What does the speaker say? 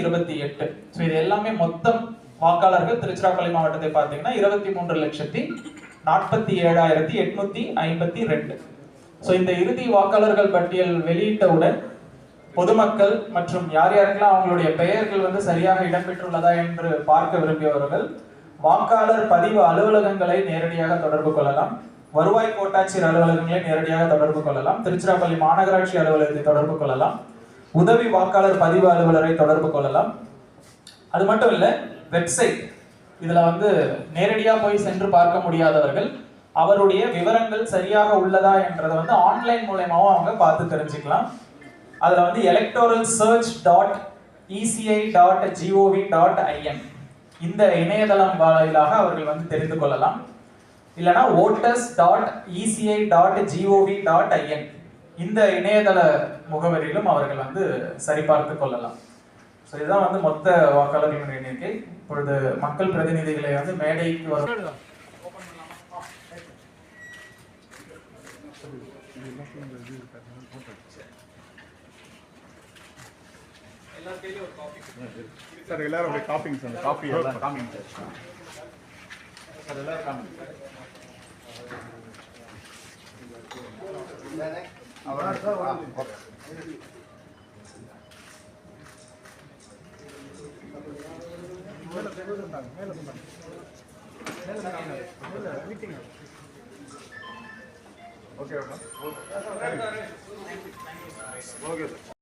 28. So இது எல்லாமே மொத்தம் வாக்காளர்கள் திருச்சிராப்பள்ளி மாவட்டத்தை பார்த்தீங்கன்னா 23,47,852. ஸோ இந்த இறுதி வாக்காளர்கள் பட்டியல் வெளியிட்டவுடன் பொதுமக்கள் மற்றும் யார் யாருக்கெல்லாம் அவங்களுடைய பெயர்கள் வந்து சரியாக இடம்பெற்றுள்ளதா என்று பார்க்க விரும்பியவர்கள் வாக்காளர் பதிவு அலுவலகங்களை நேரடியாக தொடர்பு கொள்ளலாம். வருவாய் கோட்டாட்சியர் அலுவலகங்களை நேரடியாக தொடர்பு கொள்ளலாம். திருச்சிராப்பள்ளி மாநகராட்சி அலுவலகத்தை தொடர்பு கொள்ளலாம். உதவி வாக்காளர் பதிவு அலுவலரை தொடர்பு கொள்ளலாம். அது மட்டும் இல்ல, வெப்சைட் இதுல வந்து நேரடியா போய் சென்று பார்க்க முடியாதவர்கள் அவருடைய விவரங்கள் சரியாக உள்ளதா என்றதை வந்து ஆன்லைன் மூலமாவும் அவங்க பார்த்து தெரிஞ்சுக்கலாம். அதுல வந்து electoralsearch.eci.gov.in இந்த இணையதளம் வாயிலாக அவர்கள் வந்து தெரிந்து கொள்ளலாம். இல்லனா voters.eci.gov.in இந்த இணையதள முகவரியிலும் அவர்கள் வந்து சரிபார்த்து கொள்ளலாம். ஸோ இதுதான் வந்து மொத்த வாக்காளர்களின் எண்ணிக்கை. இப்பொழுது மக்கள் பிரதிநிதிகளை வந்து மேடைக்கு வரும். சார் எல்லாரும் காப்பிங் சார், காப்பி எல்லாம் காமிங் சார். சார் எல்லாரும் காமிங். அவரா சார் ஓகே. மேல சொன்னாங்க, மேல சொன்னாங்க. மேல meeting. Okay okay. Okay sir.